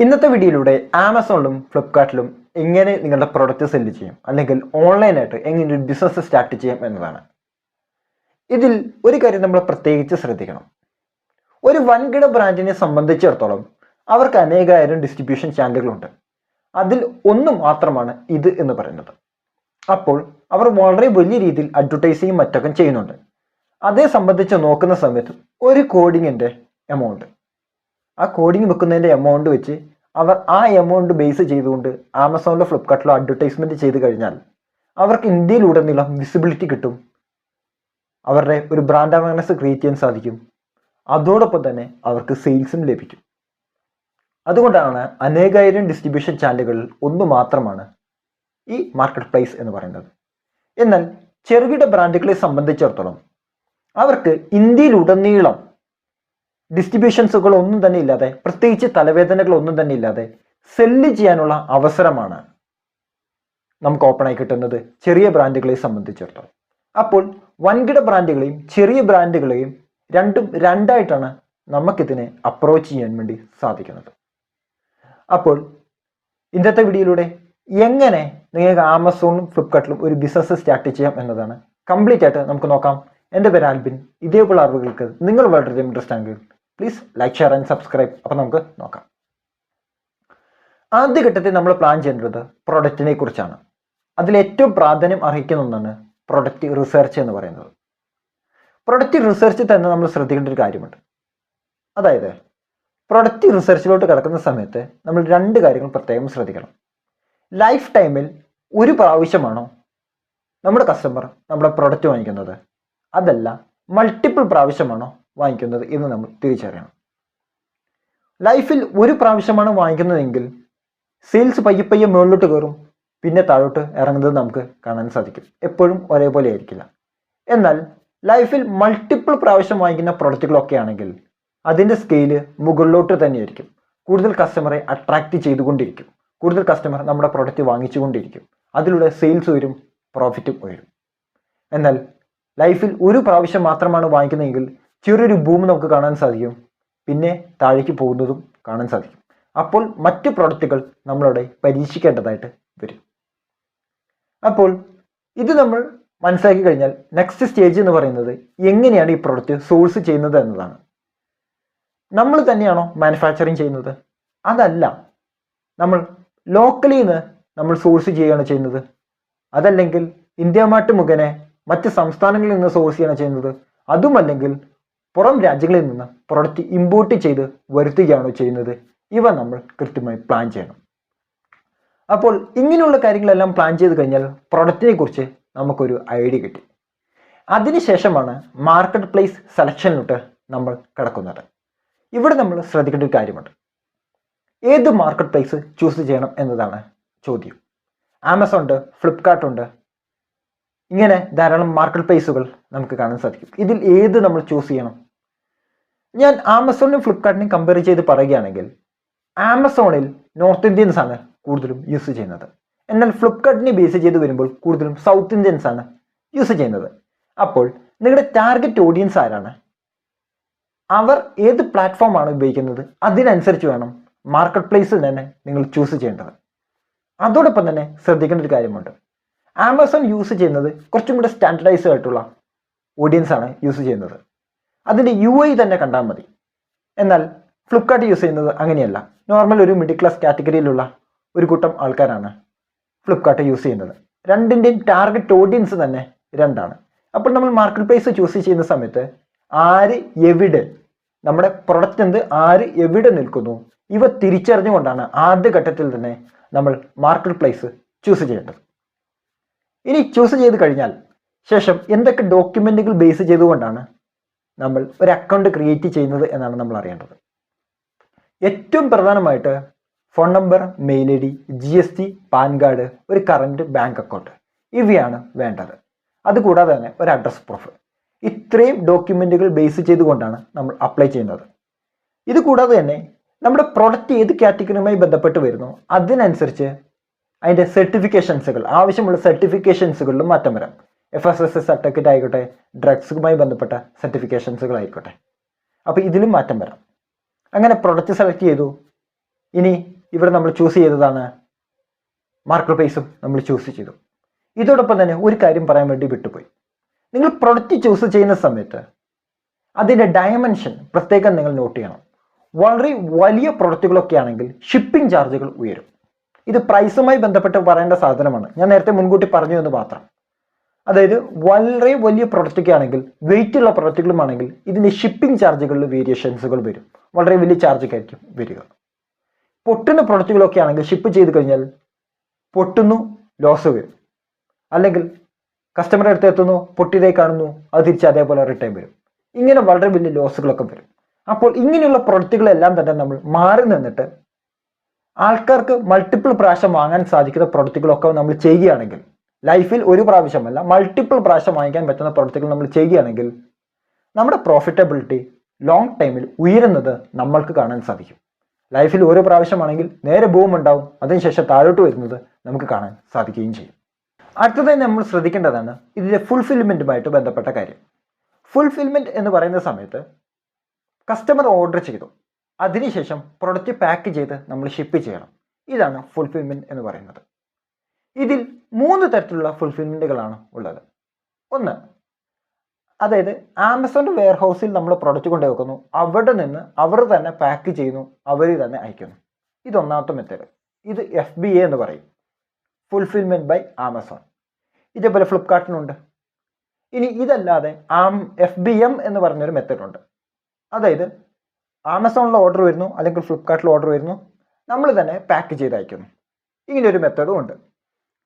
ഇന്നത്തെ വീഡിയോയിലൂടെ ആമസോണിലും ഫ്ലിപ്കാർട്ടിലും എങ്ങനെ നിങ്ങളുടെ പ്രൊഡക്റ്റ് സെല്ല് ചെയ്യും അല്ലെങ്കിൽ ഓൺലൈനായിട്ട് എങ്ങനെ ഒരു ബിസിനസ് സ്റ്റാർട്ട് ചെയ്യാം എന്നതാണ്. ഇതിൽ ഒരു കാര്യം നമ്മൾ പ്രത്യേകിച്ച് ശ്രദ്ധിക്കണം. ഒരു വൻകിട ബ്രാൻഡിനെ സംബന്ധിച്ചിടത്തോളം അവർക്ക് അനേകായിരം ഡിസ്ട്രിബ്യൂഷൻ ചാനലുകളുണ്ട്. അതിൽ ഒന്ന് മാത്രമാണ് ഇത് എന്ന് പറയുന്നത്. അപ്പോൾ അവർ വളരെ വലിയ രീതിയിൽ അഡ്വർടൈസിങ്ങും മറ്റൊക്കെ ചെയ്യുന്നുണ്ട്. അതേ സംബന്ധിച്ച് നോക്കുന്ന സമയത്ത് ഒരു കോഡിങ്ങിൻ്റെ എമൗണ്ട്, ആ കോഡിങ് വെക്കുന്നതിൻ്റെ എമൗണ്ട് വെച്ച് അവർ ആ എമൗണ്ട് ബേസ് ചെയ്തുകൊണ്ട് ആമസോണിലോ ഫ്ലിപ്കാർട്ടിലോ അഡ്വർടൈസ്മെൻറ്റ് ചെയ്ത് കഴിഞ്ഞാൽ അവർക്ക് ഇന്ത്യയിലുടനീളം വിസിബിലിറ്റി കിട്ടും, അവരുടെ ഒരു ബ്രാൻഡ് അവയർനെസ് ക്രിയേറ്റ് ചെയ്യാൻ സാധിക്കും, അതോടൊപ്പം തന്നെ അവർക്ക് സെയിൽസും ലഭിക്കും. അതുകൊണ്ടാണ് അനേകായിരം ഡിസ്ട്രിബ്യൂഷൻ ചാനലുകളിൽ ഒന്ന് മാത്രമാണ് ഈ മാർക്കറ്റ് പ്ലേസ് എന്ന് പറയുന്നത്. എന്നാൽ ചെറുകിട ബ്രാൻഡുകളെ സംബന്ധിച്ചിടത്തോളം അവർക്ക് ഇന്ത്യയിലുടനീളം ഡിസ്ട്രിബ്യൂഷൻസുകൾ ഒന്നും തന്നെ ഇല്ലാതെ, പ്രത്യേകിച്ച് തലവേദനകൾ ഒന്നും തന്നെ ഇല്ലാതെ സെല്ല് ചെയ്യാനുള്ള അവസരമാണ് നമുക്ക് ഓപ്പണായി കിട്ടുന്നത് ചെറിയ ബ്രാൻഡുകളെ സംബന്ധിച്ചിടത്തോളം. അപ്പോൾ വൻകിട ബ്രാൻഡുകളെയും ചെറിയ ബ്രാൻഡുകളെയും രണ്ടായിട്ടാണ് നമുക്കിതിനെ അപ്രോച്ച് ചെയ്യാൻ വേണ്ടി സാധിക്കുന്നത്. അപ്പോൾ ഇന്നത്തെ വീഡിയോയിലൂടെ എങ്ങനെ നിങ്ങൾക്ക് ആമസോണിലും ഫ്ലിപ്കാർട്ടിലും ഒരു ബിസിനസ് സ്റ്റാർട്ട് ചെയ്യാം എന്നതാണ് കംപ്ലീറ്റ് ആയിട്ട് നമുക്ക് നോക്കാം. എൻ്റെ പേര് ആൽബിൻ. ഇതേപോലുള്ള അറിവുകൾക്ക് നിങ്ങൾ വളരെ ഇൻട്രസ്റ്റ് ആണെങ്കിൽ please like, share and subscribe. അപ്പോൾ നമുക്ക് നോക്കാം. ആദ്യഘട്ടത്തിൽ നമ്മൾ പ്ലാൻ ചെയ്യേണ്ടത് പ്രൊഡക്റ്റിനെ കുറിച്ചാണ്. അതിലേറ്റവും പ്രാധാന്യം അർഹിക്കുന്ന ഒന്നാണ് പ്രൊഡക്റ്റ് റിസർച്ച് എന്ന് പറയുന്നത്. പ്രൊഡക്റ്റ് റിസർച്ച് തന്നെ നമ്മൾ ശ്രദ്ധിക്കേണ്ട ഒരു കാര്യമുണ്ട്. അതായത് പ്രൊഡക്റ്റ് റിസർച്ചിലോട്ട് കിടക്കുന്ന സമയത്ത് നമ്മൾ രണ്ട് കാര്യങ്ങൾ പ്രത്യേകം ശ്രദ്ധിക്കണം. ലൈഫ് ടൈമിൽ ഒരു പ്രാവശ്യമാണോ നമ്മുടെ കസ്റ്റമർ നമ്മുടെ പ്രൊഡക്റ്റ് വാങ്ങിക്കുന്നത്, അതല്ല മൾട്ടിപ്പിൾ പ്രാവശ്യമാണോ വാങ്ങിക്കുന്നത് എന്ന് നമ്മൾ തിരിച്ചറിയണം. ലൈഫിൽ ഒരു പ്രാവശ്യമാണ് വാങ്ങിക്കുന്നതെങ്കിൽ സെയിൽസ് പയ്യെ മുകളിലോട്ട് കയറും, പിന്നെ താഴോട്ട് ഇറങ്ങുന്നത് നമുക്ക് കാണാൻ സാധിക്കും. എപ്പോഴും ഒരേപോലെ ആയിരിക്കില്ല. എന്നാൽ ലൈഫിൽ മൾട്ടിപ്പിൾ പ്രാവശ്യം വാങ്ങിക്കുന്ന പ്രൊഡക്റ്റുകളൊക്കെ ആണെങ്കിൽ അതിൻ്റെ സ്കെയില് മുകളിലോട്ട് തന്നെയായിരിക്കും. കൂടുതൽ കസ്റ്റമറെ അട്രാക്റ്റ് ചെയ്തുകൊണ്ടിരിക്കും, കൂടുതൽ കസ്റ്റമർ നമ്മുടെ പ്രൊഡക്റ്റ് വാങ്ങിച്ചുകൊണ്ടിരിക്കും. അതിലൂടെ സെയിൽസ് വരും, പ്രോഫിറ്റും വരും. എന്നാൽ ലൈഫിൽ ഒരു പ്രാവശ്യം മാത്രമാണ് വാങ്ങിക്കുന്നതെങ്കിൽ ചെറിയൊരു ബൂം നമുക്ക് കാണാൻ സാധിക്കും, പിന്നെ താഴേക്ക് പോകുന്നതും കാണാൻ സാധിക്കും. അപ്പോൾ മറ്റ് പ്രൊഡക്റ്റുകൾ നമ്മളവിടെ പരീക്ഷിക്കേണ്ടതായിട്ട് വരും. അപ്പോൾ ഇത് നമ്മൾ മനസ്സിലാക്കി കഴിഞ്ഞാൽ നെക്സ്റ്റ് സ്റ്റേജ് എന്ന് പറയുന്നത് എങ്ങനെയാണ് ഈ പ്രൊഡക്റ്റ് സോഴ്സ് ചെയ്യുന്നത് എന്നതാണ്. നമ്മൾ തന്നെയാണോ മാനുഫാക്ചറിങ് ചെയ്യുന്നത്? അതല്ല, നമ്മൾ ലോക്കലിൽ നിന്ന് നമ്മൾ സോഴ്സ് ചെയ്യുകയാണ് ചെയ്യുന്നത്. അതല്ലെങ്കിൽ ഇന്ത്യ മാർട്ട് മുഖേന മറ്റ് സംസ്ഥാനങ്ങളിൽ നിന്ന് സോഴ്സ് ചെയ്യാണ് ചെയ്യുന്നത്. അതുമല്ലെങ്കിൽ പുറം രാജ്യങ്ങളിൽ നിന്ന് പ്രൊഡക്റ്റ് ഇമ്പോർട്ട് ചെയ്ത് വരുത്തുകയാണോ ചെയ്യുന്നത്? ഇവ നമ്മൾ കൃത്യമായി പ്ലാൻ ചെയ്യണം. അപ്പോൾ ഇങ്ങനെയുള്ള കാര്യങ്ങളെല്ലാം പ്ലാൻ ചെയ്ത് കഴിഞ്ഞാൽ പ്രൊഡക്റ്റിനെ കുറിച്ച് നമുക്കൊരു ഐഡിയ കിട്ടി. അതിനുശേഷമാണ് മാർക്കറ്റ് പ്ലേസ് സെലക്ഷനിലോട്ട് നമ്മൾ കിടക്കുന്നത്. ഇവിടെ നമ്മൾ ശ്രദ്ധിക്കേണ്ട ഒരു കാര്യമുണ്ട്. ഏത് മാർക്കറ്റ് പ്ലേസ് ചൂസ് ചെയ്യണം എന്നതാണ് ചോദ്യം. ആമസോൺ ഉണ്ട്, ഫ്ലിപ്കാർട്ട് ഉണ്ട്, ഇങ്ങനെ ധാരാളം മാർക്കറ്റ് പ്ലേസുകൾ നമുക്ക് കാണാൻ സാധിക്കും. ഇതിൽ ഏത് നമ്മൾ ചൂസ് ചെയ്യണം? ഞാൻ ആമസോണിനും ഫ്ലിപ്കാർട്ടിനെയും കമ്പയർ ചെയ്ത് പറയുകയാണെങ്കിൽ ആമസോണിൽ നോർത്ത് ഇന്ത്യൻസ് ആണ് കൂടുതലും യൂസ് ചെയ്യുന്നത്. എന്നാൽ ഫ്ലിപ്കാർട്ടിനെ ബേസ് ചെയ്ത് വരുമ്പോൾ കൂടുതലും സൗത്ത് ഇന്ത്യൻസ് ആണ് യൂസ് ചെയ്യുന്നത്. അപ്പോൾ നിങ്ങളുടെ ടാർഗറ്റ് ഓഡിയൻസ് ആരാണ്? അവർ ഏത് പ്ലാറ്റ്ഫോമാണ് ഉപയോഗിക്കുന്നത്? അതിനനുസരിച്ച് വേണം മാർക്കറ്റ് പ്ലേസിൽ തന്നെ നിങ്ങൾ ചൂസ് ചെയ്യേണ്ടത്. അതോടൊപ്പം തന്നെ ശ്രദ്ധിക്കേണ്ട ഒരു കാര്യമുണ്ട്. ആമസോൺ യൂസ് ചെയ്യുന്നത് കുറച്ചും കൂടെ സ്റ്റാൻഡർഡൈസ്ഡ് ആയിട്ടുള്ള ഓഡിയൻസ് ആണ് യൂസ് ചെയ്യുന്നത്. അതിൻ്റെ UI തന്നെ കണ്ടാൽ മതി. എന്നാൽ ഫ്ലിപ്കാർട്ട് യൂസ് ചെയ്യുന്നത് അങ്ങനെയല്ല. നോർമൽ ഒരു മിഡിൽ ക്ലാസ് കാറ്റഗറിയിലുള്ള ഒരു കൂട്ടം ആൾക്കാരാണ് ഫ്ലിപ്കാർട്ട് യൂസ് ചെയ്യുന്നത്. രണ്ടിൻ്റെയും ടാർഗറ്റ് ഓഡിയൻസ് തന്നെ രണ്ടാണ്. അപ്പോൾ നമ്മൾ മാർക്കറ്റ് പ്ലേസ് ചൂസ് ചെയ്യുന്ന സമയത്ത് ആര് എവിടെ, നമ്മുടെ പ്രൊഡക്റ്റ് എന്ത്, ആര് എവിടെ നിൽക്കുന്നു, ഇവ തിരിച്ചറിഞ്ഞുകൊണ്ടാണ് ആദ്യഘട്ടത്തിൽ തന്നെ നമ്മൾ മാർക്കറ്റ് പ്ലേസ് ചൂസ് ചെയ്യേണ്ടത്. ഇനി ചൂസ് ചെയ്ത് കഴിഞ്ഞാൽ ശേഷം എന്തൊക്കെ ഡോക്യുമെൻറ്റുകൾ ബേസ് ചെയ്തുകൊണ്ടാണ് നമ്മൾ ഒരു അക്കൗണ്ട് ക്രിയേറ്റ് ചെയ്യുന്നത് എന്നാണ് നമ്മൾ അറിയേണ്ടത്. ഏറ്റവും പ്രധാനമായിട്ട് phone number, mail ID, GST, PAN card, ഒരു കറണ്ട് ബാങ്ക് അക്കൗണ്ട്, ഇവയാണ് വേണ്ടത്. അതുകൂടാതെ തന്നെ ഒരു അഡ്രസ് പ്രൂഫ്. ഇത്രയും ഡോക്യുമെൻറ്റുകൾ ബേസ് ചെയ്തുകൊണ്ടാണ് നമ്മൾ അപ്ലൈ ചെയ്യുന്നത്. ഇത് കൂടാതെ തന്നെ നമ്മുടെ പ്രൊഡക്റ്റ് ഏത് കാറ്റഗറിയുമായി ബന്ധപ്പെട്ട് വരുന്നു അതിനനുസരിച്ച് അതിൻ്റെ സർട്ടിഫിക്കേഷൻസുകൾ, ആവശ്യമുള്ള സർട്ടിഫിക്കേഷൻസുകളിലും മാറ്റം വരാം. FSSAI സർട്ടിഫിക്കറ്റ് ആയിക്കോട്ടെ, ഡ്രഗ്സുമായി ബന്ധപ്പെട്ട സർട്ടിഫിക്കേഷൻസുകൾ ആയിക്കോട്ടെ. അപ്പോൾ ഇതിലും മാറ്റം വരാം. അങ്ങനെ പ്രൊഡക്റ്റ് സെലക്ട് ചെയ്തു, ഇനി ഇവിടെ നമ്മൾ ചൂസ് ചെയ്തതാണ് മാർക്കറ്റ് പ്രൈസും നമ്മൾ ചൂസ് ചെയ്തു. ഇതോടൊപ്പം തന്നെ ഒരു കാര്യം പറയാൻ വേണ്ടി വിട്ടുപോയി. നിങ്ങൾ പ്രൊഡക്റ്റ് ചൂസ് ചെയ്യുന്ന സമയത്ത് അതിൻ്റെ ഡയമെൻഷൻ പ്രത്യേകം നിങ്ങൾ നോട്ട് ചെയ്യണം. വളരെ വലിയ പ്രൊഡക്റ്റുകളൊക്കെ ആണെങ്കിൽ ഷിപ്പിംഗ് ചാർജുകൾ ഉയരും. ഇത് പ്രൈസുമായി ബന്ധപ്പെട്ട് പറയേണ്ട സാധനമാണ്. ഞാൻ നേരത്തെ മുൻകൂട്ടി പറഞ്ഞു എന്ന് മാത്രം. അതായത് വളരെ വലിയ പ്രൊഡക്റ്റൊക്കെ ആണെങ്കിൽ, വെയിറ്റ് ഉള്ള പ്രൊഡക്റ്റുകളുമാണെങ്കിൽ ഇതിൻ്റെ ഷിപ്പിംഗ് ചാർജുകളിൽ വേരിയേഷൻസുകൾ വരും. വളരെ വലിയ ചാർജൊക്കെ ആയിരിക്കും വരിക. പൊട്ടുന്ന പ്രൊഡക്റ്റുകളൊക്കെ ആണെങ്കിൽ ഷിപ്പ് ചെയ്ത് കഴിഞ്ഞാൽ പൊട്ടുന്നു, ലോസ് വരും. അല്ലെങ്കിൽ കസ്റ്റമറുടെ അടുത്ത് എത്തുന്നു, പൊട്ടിയതേ കാണുന്നു, അത് തിരിച്ച് അതേപോലെ റിട്ടേൺ വരും. ഇങ്ങനെ വളരെ വലിയ ലോസുകളൊക്കെ വരും. അപ്പോൾ ഇങ്ങനെയുള്ള പ്രൊഡക്റ്റുകളെല്ലാം തന്നെ നമ്മൾ മാറി നിന്നിട്ട് ആൾക്കാർക്ക് മൾട്ടിപ്പിൾ പ്രാവശ്യം വാങ്ങാൻ സാധിക്കുന്ന പ്രൊഡക്റ്റുകളൊക്കെ നമ്മൾ ചെയ്യുകയാണെങ്കിൽ, ലൈഫിൽ ഒരു പ്രാവശ്യമല്ല മൾട്ടിപ്പിൾ പ്രാവശ്യം വാങ്ങിക്കാൻ പറ്റുന്ന പ്രൊഡക്റ്റുകൾ നമ്മൾ ചെയ്യുകയാണെങ്കിൽ നമ്മുടെ പ്രോഫിറ്റബിലിറ്റി ലോങ് ടൈമിൽ ഉയരുന്നത് നമ്മൾക്ക് കാണാൻ സാധിക്കും. ലൈഫിൽ ഒരു പ്രാവശ്യമാണെങ്കിൽ നേരെ ബൂം ഉണ്ടാവും, അതിനുശേഷം താഴോട്ട് വരുന്നത് നമുക്ക് കാണാൻ സാധിക്കുകയും ചെയ്യും. അടുത്തതായി നമ്മൾ ശ്രദ്ധിക്കേണ്ടതാണ് ഇതിൻ്റെ ഫുൾഫിൽമെൻറ്റുമായിട്ട് ബന്ധപ്പെട്ട കാര്യം. ഫുൾഫിൽമെൻറ്റ് എന്ന് പറയുന്ന സമയത്ത് കസ്റ്റമർ ഓർഡർ ചെയ്തു, അതിനുശേഷം പ്രൊഡക്റ്റ് പാക്ക് ചെയ്ത് നമ്മൾ ഷിപ്പ് ചെയ്യണം. ഇതാണ് ഫുൾഫിൽമെൻറ്റ് എന്ന് പറയുന്നത്. ഇതിൽ 3 തരത്തിലുള്ള ഫുൾഫിൽമെൻറ്റുകളാണ് ഉള്ളത്. ഒന്ന്, അതായത് ആമസോൺ വെയർ ഹൗസിൽ നമ്മൾ പ്രൊഡക്റ്റ് കൊണ്ടു വെക്കുന്നു, അവിടെ നിന്ന് അവർ തന്നെ പാക്ക് ചെയ്യുന്നു, അവർ തന്നെ അയക്കുന്നു. ഇതൊന്നാമത്തെ മെത്തേഡ്. ഇത് FBA എന്ന് പറയും, ഫുൾഫിൽമെൻറ്റ് ബൈ ആമസോൺ. ഇതേപോലെ ഫ്ലിപ്കാർട്ടിനുണ്ട്. ഇനി ഇതല്ലാതെ FBM എന്ന് പറഞ്ഞൊരു മെത്തേഡുണ്ട്. അതായത് ആമസോണിൽ ഓർഡർ വരുന്നു, അല്ലെങ്കിൽ ഫ്ലിപ്കാർട്ടിൽ ഓർഡർ വരുന്നു, നമ്മൾ തന്നെ പാക്ക് ചെയ്ത് അയക്കുന്നു. ഇങ്ങനെയൊരു മെത്തേഡും ഉണ്ട്.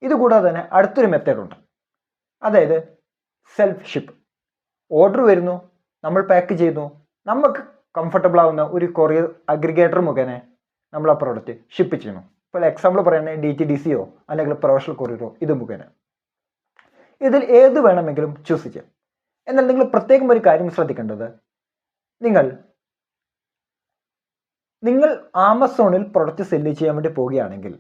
ഇതുകൂടാതെ തന്നെ അടുത്തൊരു മെത്തേഡുണ്ട്. അതായത് സെൽഫ് ഷിപ്പ്. ഓർഡർ വരുന്നു, നമ്മൾ പാക്ക് ചെയ്യുന്നു, നമുക്ക് കംഫർട്ടബിൾ ആവുന്ന ഒരു കൊറിയർ അഗ്രിഗേറ്റർ മുഖേന നമ്മൾ ആ പ്രോഡക്റ്റ് ഷിപ്പ് ചെയ്യുന്നു. ഇപ്പോൾ എക്സാമ്പിൾ പറയുകയാണെങ്കിൽ DTDCയോ അല്ലെങ്കിൽ പ്രൊഫഷണൽ കൊറിയറോ ഇത് മുഖേന. ഇതിൽ ഏത് വേണമെങ്കിലും ചൂസ് ചെയ്യാം. എന്നാൽ നിങ്ങൾ പ്രത്യേകം ഒരു കാര്യം ശ്രദ്ധിക്കേണ്ടത്, നിങ്ങൾ ആമസോണിൽ പ്രൊഡക്റ്റ് സെല്ല് ചെയ്യാൻ വേണ്ടി പോവുകയാണെങ്കിൽ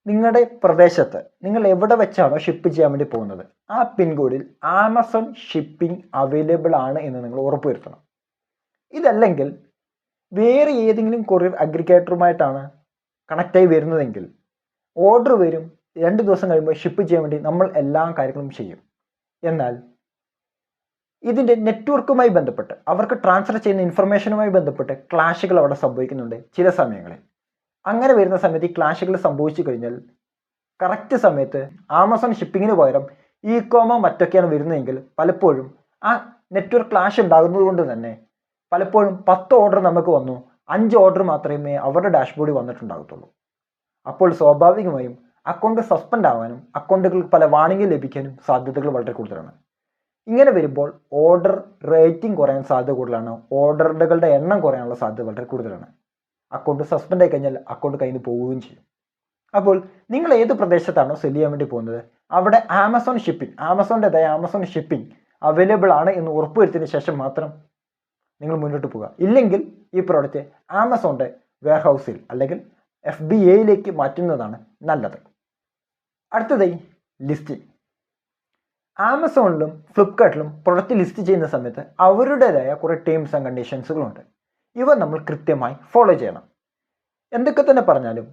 നിങ്ങളുടെ പ്രദേശത്ത് നിങ്ങൾ എവിടെ വെച്ചാണോ ഷിപ്പ് ചെയ്യാൻ വേണ്ടി പോകുന്നത് ആ പിൻകോഡിൽ ആമസോൺ ഷിപ്പിംഗ് അവൈലബിൾ ആണ് എന്ന് നിങ്ങൾ ഉറപ്പുവരുത്തണം. ഇതല്ലെങ്കിൽ വേറെ ഏതെങ്കിലും കൊറിയർ അഗ്രിഗേറ്ററുമായിട്ടാണ് കണക്റ്റായി വരുന്നതെങ്കിൽ ഓർഡർ വരും, 2 ദിവസം കഴിയുമ്പോൾ ഷിപ്പ് ചെയ്യാൻ വേണ്ടി നമ്മൾ എല്ലാ കാര്യങ്ങളും ചെയ്യും. എന്നാൽ ഇതിൻ്റെ നെറ്റ്വർക്കുമായി ബന്ധപ്പെട്ട് അവർക്ക് ട്രാൻസ്ഫർ ചെയ്യുന്ന ഇൻഫർമേഷനുമായി ബന്ധപ്പെട്ട് ക്ലാഷുകൾ അവിടെ സംഭവിക്കുന്നുണ്ട് ചില സമയങ്ങളിൽ. അങ്ങനെ വരുന്ന സമയത്ത് ഈ ക്ലാഷുകൾ സംഭവിച്ചു കഴിഞ്ഞാൽ കറക്റ്റ് സമയത്ത് ആമസോൺ ഷിപ്പിങ്ങിന് പകരം ഇ-കോമോ മറ്റൊക്കെയാണ് വരുന്നതെങ്കിൽ പലപ്പോഴും ആ നെറ്റ്വർക്ക് ക്ലാഷ് ഉണ്ടാകുന്നത് കൊണ്ട് തന്നെ പലപ്പോഴും 10 ഓർഡർ നമുക്ക് വന്നു, 5 ഓർഡർ മാത്രമേ അവരുടെ ഡാഷ്ബോർഡിൽ വന്നിട്ടുണ്ടാകത്തുള്ളൂ. അപ്പോൾ സ്വാഭാവികമായും അക്കൗണ്ട് സസ്പെൻഡ് ആവാനും അക്കൗണ്ടുകൾക്ക് പല വാണിംഗ് ലഭിക്കാനും സാധ്യതകൾ വളരെ കൂടുതലാണ്. ഇങ്ങനെ വരുമ്പോൾ ഓർഡർ റേറ്റിംഗ് കുറയാൻ സാധ്യത കൂടുതലാണ്, ഓർഡറുകളുടെ എണ്ണം കുറയാനുള്ള സാധ്യത വളരെ കൂടുതലാണ്. അക്കൗണ്ട് സസ്പെൻഡ് ആയി കഴിഞ്ഞാൽ അക്കൗണ്ട് കയ്യിൽ നിന്ന് പോവുകയും ചെയ്യും. അപ്പോൾ നിങ്ങൾ ഏത് പ്രദേശത്താണോ സെല് ചെയ്യാൻ വേണ്ടി പോകുന്നത് അവിടെ ആമസോൺ ഷിപ്പിംഗ് അവൈലബിൾ ആണ് എന്ന് ഉറപ്പുവരുത്തിയതിന് ശേഷം മാത്രം നിങ്ങൾ മുന്നോട്ട് പോകുക. ഇല്ലെങ്കിൽ ഈ പ്രോഡക്റ്റ് ആമസോണിൻ്റെ വെയർ ഹൗസിൽ അല്ലെങ്കിൽ FBAയിലേക്ക് മാറ്റുന്നതാണ് നല്ലത്. അടുത്തതായി ലിസ്റ്റിംഗ്. ആമസോണിലും ഫ്ലിപ്കാർട്ടിലും പ്രൊഡക്റ്റ് ലിസ്റ്റ് ചെയ്യുന്ന സമയത്ത് അവരുടേതായ കുറേ ടേംസ് ആൻഡ് കണ്ടീഷൻസുകളുണ്ട്. ഇവ നമ്മൾ കൃത്യമായി ഫോളോ ചെയ്യണം. എന്തൊക്കെ തന്നെ പറഞ്ഞാലും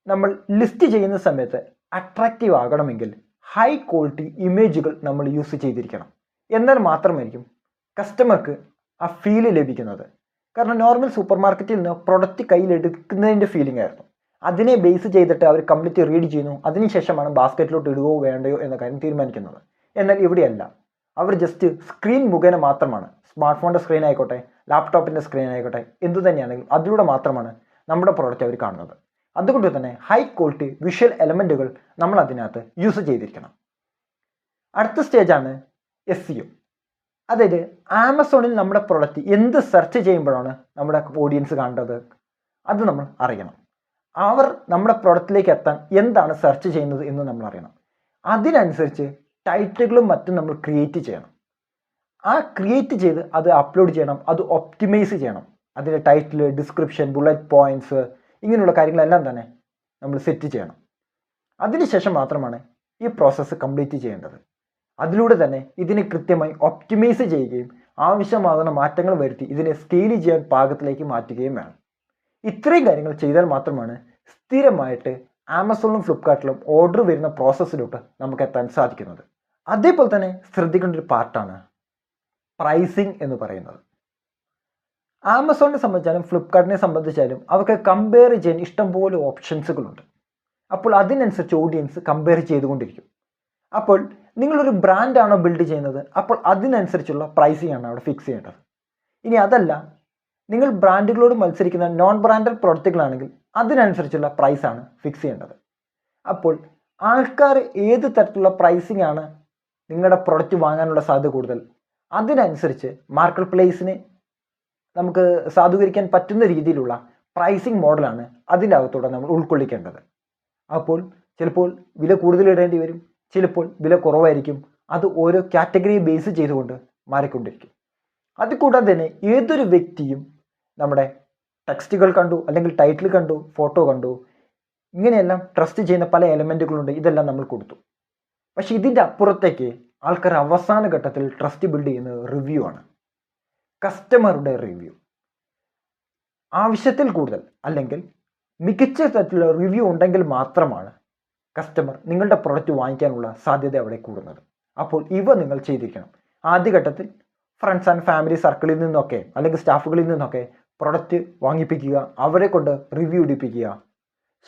നമ്മൾ ലിസ്റ്റ് ചെയ്യുന്ന സമയത്ത് അട്രാക്റ്റീവ് ആകണമെങ്കിൽ ഹൈ ക്വാളിറ്റി ഇമേജുകൾ നമ്മൾ യൂസ് ചെയ്തിരിക്കണം. എന്നാൽ മാത്രമായിരിക്കും കസ്റ്റമർക്ക് ആ ഫീല് ലഭിക്കുന്നത്. കാരണം നോർമൽ സൂപ്പർ മാർക്കറ്റിൽ നിന്ന് പ്രൊഡക്റ്റ് കയ്യിലെടുക്കുന്നതിൻ്റെ ഫീലിംഗ് ആയിരുന്നു. അതിനെ ബേസ് ചെയ്തിട്ട് അവർ കംപ്ലീറ്റ് റീഡ് ചെയ്യുന്നു, അതിനുശേഷമാണ് ബാസ്ക്കറ്റിലോട്ട് ഇടുകയോ വേണ്ടയോ എന്ന കാര്യം തീരുമാനിക്കുന്നത്. എന്നാൽ ഇവിടെയല്ല, അവർ ജസ്റ്റ് സ്ക്രീൻ മുഖേന മാത്രമാണ്, സ്മാർട്ട് ഫോണിൻ്റെ സ്ക്രീൻ ആയിക്കോട്ടെ ലാപ്ടോപ്പിൻ്റെ സ്ക്രീൻ ആയിക്കോട്ടെ എന്തു തന്നെയാണെങ്കിലും അതിലൂടെ മാത്രമാണ് നമ്മുടെ പ്രോഡക്റ്റ് അവർ കാണുന്നത്. അതുകൊണ്ട് തന്നെ ഹൈ ക്വാളിറ്റി വിഷ്വൽ എലമെൻറ്റുകൾ നമ്മൾ അതിനകത്ത് യൂസ് ചെയ്തിരിക്കണം. അടുത്ത സ്റ്റേജാണ് SEO. അതായത് ആമസോണിൽ നമ്മുടെ പ്രോഡക്റ്റ് എന്ത് സെർച്ച് ചെയ്യുമ്പോഴാണ് നമ്മുടെ ഓഡിയൻസ് കാണേണ്ടത് അത് നമ്മൾ അറിയണം. അവർ നമ്മുടെ പ്രോഡക്റ്റിലേക്ക് എത്താൻ എന്താണ് സെർച്ച് ചെയ്യുന്നത് എന്ന് നമ്മൾ അറിയണം. അതിനനുസരിച്ച് ടൈറ്റിലുകളും മറ്റും നമ്മൾ ക്രിയേറ്റ് ചെയ്യണം. ആ ക്രിയേറ്റ് ചെയ്ത് അത് അപ്ലോഡ് ചെയ്യണം, അത് ഒപ്റ്റിമൈസ് ചെയ്യണം. അതിൻ്റെ ടൈറ്റിൽ, ഡിസ്ക്രിപ്ഷൻ, ബുള്ളറ്റ് പോയിൻറ്റ്സ് ഇങ്ങനെയുള്ള കാര്യങ്ങളെല്ലാം തന്നെ നമ്മൾ സെറ്റ് ചെയ്യണം. അതിനുശേഷം മാത്രമാണ് ഈ പ്രോസസ്സ് കംപ്ലീറ്റ് ചെയ്യേണ്ടത്. അതിലൂടെ തന്നെ ഇതിനെ കൃത്യമായി ഒപ്റ്റിമൈസ് ചെയ്യുകയും ആവശ്യമാകുന്ന മാറ്റങ്ങൾ വരുത്തി ഇതിനെ സ്കെയിൽ ചെയ്യാൻ പാകത്തിലേക്ക് മാറ്റുകയും വേണം. ഇത്രയും കാര്യങ്ങൾ ചെയ്താൽ മാത്രമാണ് സ്ഥിരമായിട്ട് ആമസോണിലും ഫ്ലിപ്കാർട്ടിലും ഓർഡർ വരുന്ന പ്രോസസ്സിലോട്ട് നമുക്ക് എത്താൻ സാധിക്കുന്നത്. അതേപോലെ തന്നെ ശ്രദ്ധിക്കേണ്ട ഒരു പാർട്ടാണ് പ്രൈസിങ് എന്ന് പറയുന്നത്. ആമസോണിനെ സംബന്ധിച്ചാലും ഫ്ലിപ്കാർട്ടിനെ സംബന്ധിച്ചാലും അവർക്ക് കമ്പയർ ചെയ്യാൻ ഇഷ്ടംപോലെ ഓപ്ഷൻസുകളുണ്ട്. അപ്പോൾ അതിനനുസരിച്ച് ഓഡിയൻസ് കമ്പയർ ചെയ്തുകൊണ്ടിരിക്കും. അപ്പോൾ നിങ്ങളൊരു ബ്രാൻഡാണോ ബിൽഡ് ചെയ്യുന്നത്, അപ്പോൾ അതിനനുസരിച്ചുള്ള പ്രൈസിങ് ആണ് അവിടെ ഫിക്സ് ചെയ്യേണ്ടത്. ഇനി അതല്ല, നിങ്ങൾ ബ്രാൻഡുകളോട് മത്സരിക്കുന്ന നോൺ ബ്രാൻഡഡ് പ്രോഡക്റ്റുകളാണെങ്കിൽ അതിനനുസരിച്ചുള്ള പ്രൈസാണ് ഫിക്സ് ചെയ്യേണ്ടത്. അപ്പോൾ ആൾക്കാർ ഏത് തരത്തിലുള്ള പ്രൈസിങ് ആണ് നിങ്ങളുടെ പ്രൊഡക്റ്റ് വാങ്ങാനുള്ള സാധ്യത കൂടുതൽ, അതിനനുസരിച്ച് മാർക്കറ്റ് പ്ലേസിന് നമുക്ക് സാധൂകരിക്കാൻ പറ്റുന്ന രീതിയിലുള്ള പ്രൈസിങ് മോഡലാണ് അതിൻ്റെ അകത്തൂടെ നമ്മൾ ഉൾക്കൊള്ളിക്കേണ്ടത്. അപ്പോൾ ചിലപ്പോൾ വില കൂടുതൽ ഇടേണ്ടി വരും, ചിലപ്പോൾ വില കുറവായിരിക്കും. അത് ഓരോ കാറ്റഗറി ബേസ് ചെയ്തുകൊണ്ട് മാറിക്കൊണ്ടിരിക്കും. അതുകൂടാതെ തന്നെ ഏതൊരു വ്യക്തിയും നമ്മുടെ ടെക്സ്റ്റുകൾ കണ്ടു, അല്ലെങ്കിൽ ടൈറ്റിൽ കണ്ടു, ഫോട്ടോ കണ്ടു, ഇങ്ങനെയെല്ലാം ട്രസ്റ്റ് ചെയ്യുന്ന പല എലമെൻറ്റുകളുണ്ട്. ഇതെല്ലാം നമ്മൾ കൊടുത്തു. പക്ഷേ ഇതിൻ്റെ അപ്പുറത്തേക്ക് ആൾക്കാർ അവസാന ഘട്ടത്തിൽ ട്രസ്റ്റ് ബിൽഡ് ചെയ്യുന്നത് റിവ്യൂ ആണ്. കസ്റ്റമറുടെ റിവ്യൂ ആവശ്യത്തിൽ കൂടുതൽ അല്ലെങ്കിൽ മികച്ച തരത്തിലുള്ള റിവ്യൂ ഉണ്ടെങ്കിൽ മാത്രമാണ് കസ്റ്റമർ നിങ്ങളുടെ പ്രൊഡക്റ്റ് വാങ്ങിക്കാനുള്ള സാധ്യത അവിടെ കൂടുന്നത്. അപ്പോൾ ഇവ നിങ്ങൾ ചെയ്തിരിക്കണം. ആദ്യഘട്ടത്തിൽ ഫ്രണ്ട്സ് ആൻഡ് ഫാമിലി സർക്കിളിൽ നിന്നൊക്കെ അല്ലെങ്കിൽ സ്റ്റാഫുകളിൽ നിന്നൊക്കെ പ്രൊഡക്റ്റ് വാങ്ങിപ്പിക്കുക, അവരെ കൊണ്ട് റിവ്യൂ ഇടിപ്പിക്കുക.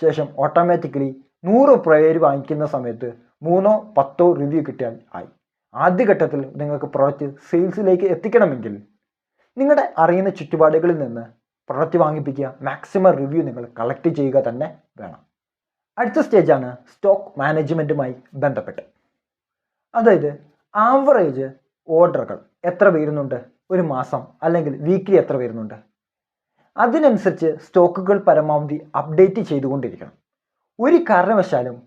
ശേഷം ഓട്ടോമാറ്റിക്കലി 100 പേര് വാങ്ങിക്കുന്ന സമയത്ത് 3-10 റിവ്യൂ കിട്ടിയാൽ ആയി. ആദ്യഘട്ടത്തിൽ നിങ്ങൾക്ക് പ്രൊഡക്റ്റ് സെയിൽസിലേക്ക് എത്തിക്കണമെങ്കിൽ നിങ്ങളുടെ അറിയുന്ന ചുറ്റുപാടുകളിൽ നിന്ന് പ്രൊഡക്റ്റ് വാങ്ങിപ്പിക്കുക, മാക്സിമം റിവ്യൂ നിങ്ങൾ കളക്ട് ചെയ്യുക തന്നെ വേണം. അടുത്ത സ്റ്റേജാണ് സ്റ്റോക്ക് മാനേജ്മെൻറ്റുമായി ബന്ധപ്പെട്ട്. അതായത് ആവറേജ് ഓർഡറുകൾ എത്ര വരുന്നുണ്ട്, ഒരു മാസം അല്ലെങ്കിൽ വീക്ക്ലി എത്ര വരുന്നുണ്ട്, അതിനനുസരിച്ച് സ്റ്റോക്കുകൾ പരമാവധി അപ്ഡേറ്റ് ചെയ്തുകൊണ്ടിരിക്കണം. ഒരു കാരണവശാലും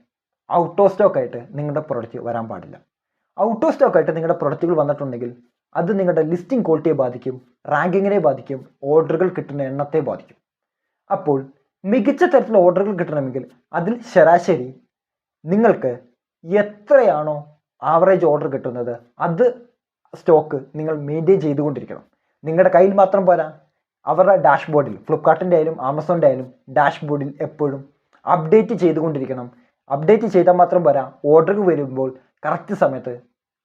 ഔട്ട് ഓഫ് സ്റ്റോക്ക് ആയിട്ട് നിങ്ങളുടെ പ്രൊഡക്റ്റ് വരാൻ പാടില്ല. ഔട്ട് ഓഫ് സ്റ്റോക്ക് ആയിട്ട് നിങ്ങളുടെ പ്രൊഡക്റ്റുകൾ വന്നിട്ടുണ്ടെങ്കിൽ അത് നിങ്ങളുടെ ലിസ്റ്റിംഗ് ക്വാളിറ്റിയെ ബാധിക്കും, റാങ്കിങ്ങിനെ ബാധിക്കും, ഓർഡറുകൾ കിട്ടുന്ന എണ്ണത്തെ ബാധിക്കും. അപ്പോൾ മികച്ച തരത്തിലുള്ള ഓർഡറുകൾ കിട്ടണമെങ്കിൽ അതിൽ ശരാശരി നിങ്ങൾക്ക് എത്രയാണോ ആവറേജ് ഓർഡർ കിട്ടുന്നത് അത് സ്റ്റോക്ക് നിങ്ങൾ മെയിൻറ്റെയിൻ ചെയ്തുകൊണ്ടിരിക്കണം. നിങ്ങളുടെ കയ്യിൽ മാത്രം പോരാ, അവരുടെ ഡാഷ്ബോർഡിൽ, ഫ്ലിപ്കാർട്ടിൻ്റെ ആയാലും ആമസോണിൻ്റെ ആയാലും ഡാഷ്ബോർഡിൽ എപ്പോഴും അപ്ഡേറ്റ് ചെയ്തുകൊണ്ടിരിക്കണം. അപ്ഡേറ്റ് ചെയ്താൽ മാത്രം പോരാ, ഓർഡർ വരുമ്പോൾ കറക്റ്റ് സമയത്ത്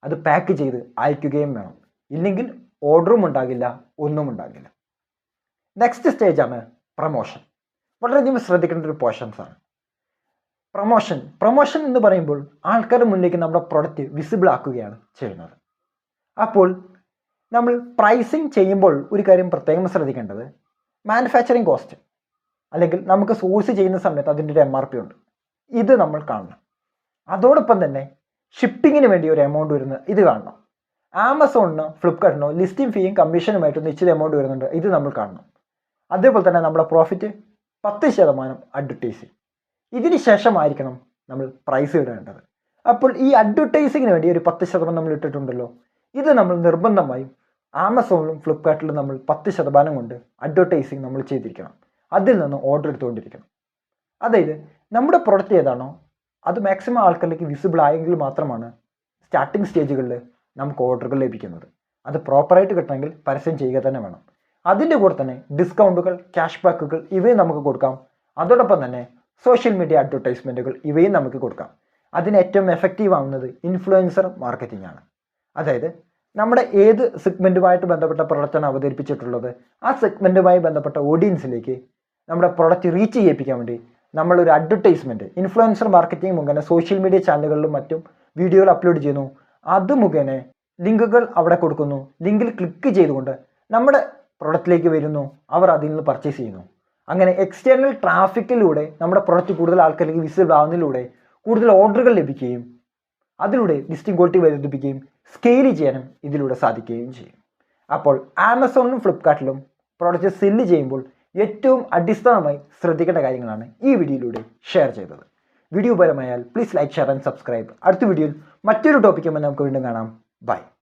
അത് പാക്ക് ചെയ്ത് അയക്കുകയും വേണം. ഇല്ലെങ്കിൽ ഓർഡറും ഉണ്ടാകില്ല, ഒന്നും ഉണ്ടാകില്ല. നെക്സ്റ്റ് സ്റ്റേജാണ് പ്രമോഷൻ. വളരെയധികം ശ്രദ്ധിക്കേണ്ട ഒരു പോർഷൻസാണ് പ്രമോഷൻ എന്ന് പറയുമ്പോൾ ആൾക്കാരുടെ മുന്നിലേക്ക് നമ്മുടെ പ്രൊഡക്റ്റ് വിസിബിൾ ആക്കുകയാണ് ചെയ്യുന്നത്. അപ്പോൾ നമ്മൾ പ്രൈസിങ് ചെയ്യുമ്പോൾ ഒരു കാര്യം പ്രത്യേകം ശ്രദ്ധിക്കേണ്ടത്, മാനുഫാക്ചറിങ് കോസ്റ്റ് അല്ലെങ്കിൽ നമുക്ക് സോഴ്സ് ചെയ്യുന്ന സമയത്ത് അതിൻ്റെ ഒരു MRP ഉണ്ട്, ഇത് നമ്മൾ കാണണം. അതോടൊപ്പം തന്നെ ഷിപ്പിങ്ങിന് വേണ്ടി ഒരു എമൗണ്ട് വരുന്നത് ഇത് കാണണം. ആമസോണിനോ ഫ്ലിപ്കാർട്ടിനോ ലിസ്റ്റിംഗ് ഫീയും കമ്മീഷനുമായിട്ട് നിശ്ചിത എമൗണ്ട് വരുന്നുണ്ട്, ഇത് നമ്മൾ കാണണം. അതേപോലെ തന്നെ നമ്മുടെ പ്രോഫിറ്റ് 10% അഡ്വർടൈസിങ്, ഇതിന് ശേഷമായിരിക്കണം നമ്മൾ പ്രൈസ് ഇടേണ്ടത്. അപ്പോൾ ഈ അഡ്വർടൈസിങ്ങിന് വേണ്ടി ഒരു 10% നമ്മൾ ഇട്ടിട്ടുണ്ടല്ലോ, ഇത് നമ്മൾ നിർബന്ധമായും ആമസോണിലും ഫ്ലിപ്കാർട്ടിലും നമ്മൾ 10% കൊണ്ട് അഡ്വർടൈസിങ് നമ്മൾ ചെയ്തിരിക്കണം. അതിൽ നിന്ന് ഓർഡർ എടുത്തുകൊണ്ടിരിക്കണം. അതായത് നമ്മുടെ പ്രൊഡക്റ്റ് ഏതാണോ അത് മാക്സിമം ആൾക്കാരിലേക്ക് വിസിബിൾ ആയെങ്കിൽ മാത്രമാണ് സ്റ്റാർട്ടിംഗ് സ്റ്റേജുകളിൽ നമുക്ക് ഓർഡറുകൾ ലഭിക്കുന്നത്. അത് പ്രോപ്പറായിട്ട് കിട്ടണമെങ്കിൽ പരസ്യം ചെയ്യുക തന്നെ വേണം. അതിൻ്റെ കൂടെ തന്നെ ഡിസ്കൗണ്ടുകൾ, ക്യാഷ് ബാക്കുകൾ ഇവയും നമുക്ക് കൊടുക്കാം. അതോടൊപ്പം തന്നെ സോഷ്യൽ മീഡിയ അഡ്വർടൈസ്മെൻറ്റുകൾ ഇവയും നമുക്ക് കൊടുക്കാം. അതിന് ഏറ്റവും എഫക്റ്റീവ് ആവുന്നത് ഇൻഫ്ലുവൻസർ മാർക്കറ്റിംഗ് ആണ്. അതായത് നമ്മുടെ ഏത് സെഗ്മെൻറ്റുമായിട്ട് ബന്ധപ്പെട്ട പ്രൊഡക്റ്റാണ് അവതരിപ്പിച്ചിട്ടുള്ളത്, ആ സെഗ്മെൻറ്റുമായി ബന്ധപ്പെട്ട ഓഡിയൻസിലേക്ക് നമ്മുടെ പ്രൊഡക്റ്റ് റീച്ച് ചെയ്യിപ്പിക്കാൻ വേണ്ടി നമ്മളൊരു അഡ്വർടൈസ്മെൻറ്റ് ഇൻഫ്ലുവൻസർ മാർക്കറ്റിംഗ് മുഖേന സോഷ്യൽ മീഡിയ ചാനലുകളിലും മറ്റും വീഡിയോകൾ അപ്ലോഡ് ചെയ്യുന്നു. അത് മുഖേന ലിങ്കുകൾ അവിടെ കൊടുക്കുന്നു. ലിങ്കിൽ ക്ലിക്ക് ചെയ്തുകൊണ്ട് നമ്മുടെ പ്രൊഡക്റ്റിലേക്ക് വരുന്നു, അവർ അതിൽ നിന്ന് പർച്ചേസ് ചെയ്യുന്നു. അങ്ങനെ എക്സ്റ്റേണൽ ട്രാഫിക്കിലൂടെ നമ്മുടെ പ്രൊഡക്റ്റ് കൂടുതൽ ആൾക്കാരിലേക്ക് വിസിബിൾ ആവുന്നതിലൂടെ കൂടുതൽ ഓർഡറുകൾ ലഭിക്കുകയും അതിലൂടെ ലിസ്റ്റിംഗ് ക്വാളിറ്റി വർദ്ധിപ്പിക്കുകയും സ്കെയിൽ ചെയ്യാനും ഇതിലൂടെ സാധിക്കുകയും ചെയ്യും. അപ്പോൾ ആമസോണിലും ഫ്ലിപ്കാർട്ടിലും പ്രൊഡക്റ്റ് സെല്ല് ചെയ്യുമ്പോൾ ഏറ്റവും അടിസ്ഥാനമായി ശ്രദ്ധിക്കേണ്ട കാര്യങ്ങളാണ് ഈ വീഡിയോയിലൂടെ ഷെയർ ചെയ്തത്. വീഡിയോ ഉപകാരമായാൽ please like, share and subscribe. അടുത്ത വീഡിയോയിൽ മറ്റൊരു ടോപ്പിക്കുമായി നമുക്ക് വീണ്ടും കാണാം. ബൈ.